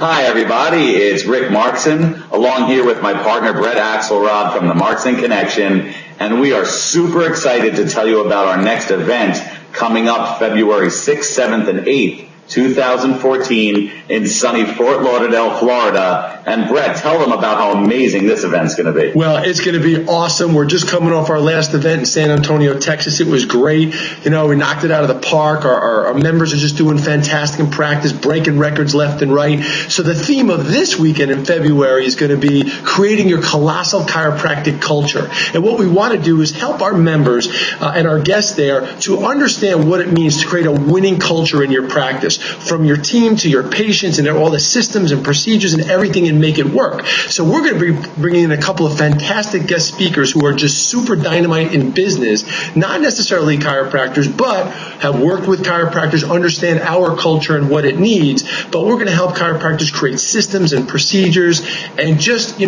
Hi, everybody. It's Rick Markson, along here with my partner, Brett Axelrod from the Markson Connection, and we are super excited to tell you about our next event coming up February 6th, 7th, and 8th, 2014 in sunny Fort Lauderdale, Florida. And Brett, tell them about how amazing this event's going to be. Well, it's going to be awesome. We're just coming off our last event in San Antonio, Texas. It was great. You know, we knocked it out of the park. Our members are just doing fantastic in practice, breaking records left and right. So the theme of this weekend in February is going to be creating your colossal chiropractic culture. And what we want to do is help our members and our guests there to understand what it means to create a winning culture in your practice, from your team to your patients and all the systems and procedures and everything, and make it work. So we're going to be bringing in a couple of fantastic guest speakers who are just super dynamite in business, not necessarily chiropractors, but have worked with chiropractors, understand our culture and what it needs. But we're going to help chiropractors create systems and procedures and just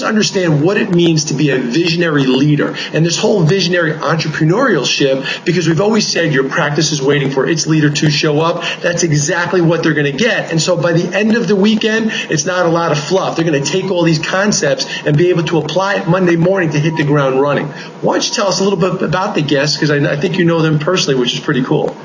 understand what it means to be a visionary leader. And this whole visionary entrepreneurship, because we've always said your practice is waiting for its leader to show up. That's exactly what they're going to get. And so by the end of the weekend, it's not a lot of fluff. They're going to take all these concepts and be able to apply it Monday morning to hit the ground running. Why don't you tell us a little bit about the guests, because I think you know them personally, which is pretty cool.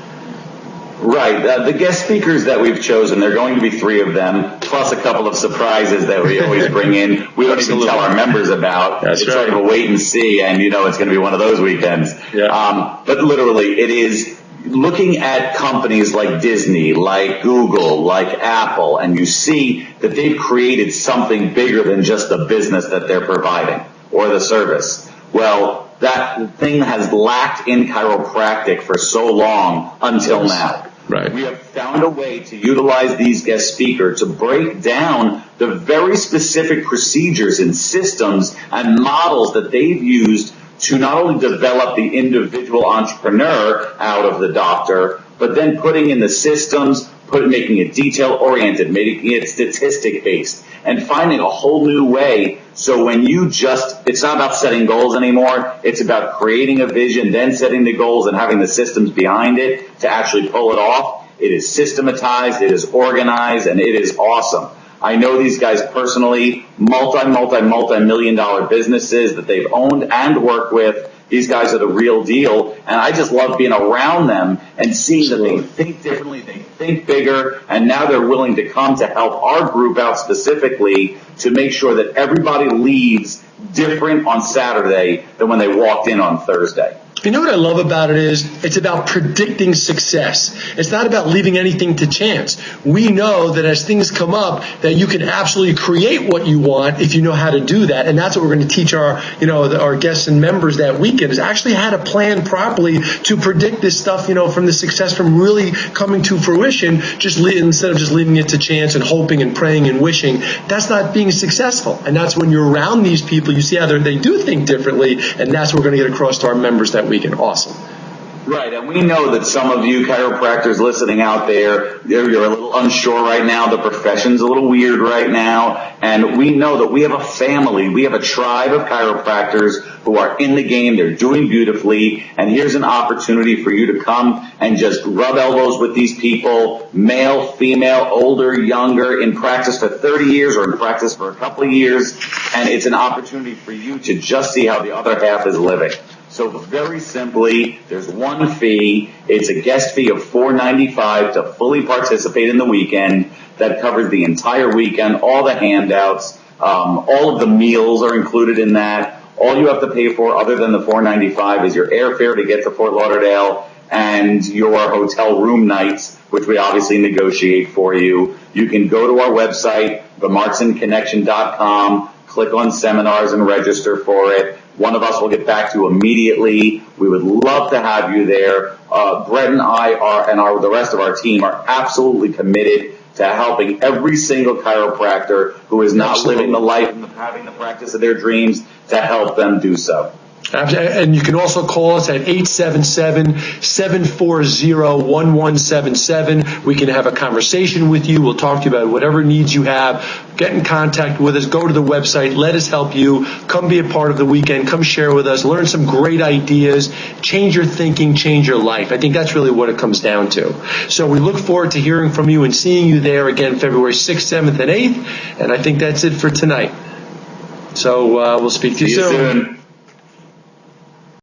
Right. The guest speakers that we've chosen, there are going to be 3 of them, plus a couple of surprises that we always bring in. We don't even tell our members about. That's it's right. sort of a wait and see, and you know it's going to be one of those weekends. Yeah. But literally, it is looking at companies like Disney, like Google, like Apple, and you see that they've created something bigger than just the business that they're providing or the service. Well, that thing has lacked in chiropractic for so long until now. Right. We have found a way to utilize these guest speakers to break down the very specific procedures and systems and models that they've used to not only develop the individual entrepreneur out of the doctor, but then putting in the systems, making it detail-oriented, making it statistic-based, and finding a whole new way. So when it's not about setting goals anymore. It's about creating a vision, then setting the goals and having the systems behind it to actually pull it off. It is systematized, it is organized, and it is awesome. I know these guys personally, multi-million dollar businesses that they've owned and worked with. These guys are the real deal, and I just love being around them and seeing that they think differently, they think bigger, and now they're willing to come to help our group out specifically to make sure that everybody leaves different on Saturday than when they walked in on Thursday. You know what I love about it is it's about predicting success. It's not about leaving anything to chance. We know that as things come up that you can absolutely create what you want if you know how to do that. And that's what we're going to teach our guests and members that weekend, is actually how to plan properly to predict this stuff, from the success from really coming to fruition, instead of just leaving it to chance and hoping and praying and wishing. That's not being successful. And that's when you're around these people, you see how they do think differently, and that's what we're going to get across to our members that weekend. Awesome. Right, and we know that some of you chiropractors listening out there, you're a little unsure right now. The profession's a little weird right now, and we know that we have a family, we have a tribe of chiropractors who are in the game. They're doing beautifully, and here's an opportunity for you to come and just rub elbows with these people, male, female, older, younger, in practice for 30 years or in practice for a couple of years, and it's an opportunity for you to just see how the other half is living. So very simply, there's one fee. It's a guest fee of $4.95 to fully participate in the weekend. That covers the entire weekend, all the handouts, all of the meals are included in that. All you have to pay for other than the $4.95 is your airfare to get to Fort Lauderdale and your hotel room nights, which we obviously negotiate for you. You can go to our website, themarksonconnection.com, click on seminars and register for it. One of us will get back to you immediately. We would love to have you there. Brett and I the rest of our team are absolutely committed to helping every single chiropractor who is not living the life and having the practice of their dreams to help them do so. And you can also call us at 877-740-1177. We can have a conversation with you. We'll talk to you about whatever needs you have. Get in contact with us. Go to the website. Let us help you. Come be a part of the weekend. Come share with us. Learn some great ideas. Change your thinking. Change your life. I think that's really what it comes down to. So we look forward to hearing from you and seeing you there again February 6th, 7th, and 8th. And I think that's it for tonight. So we'll speak to you soon.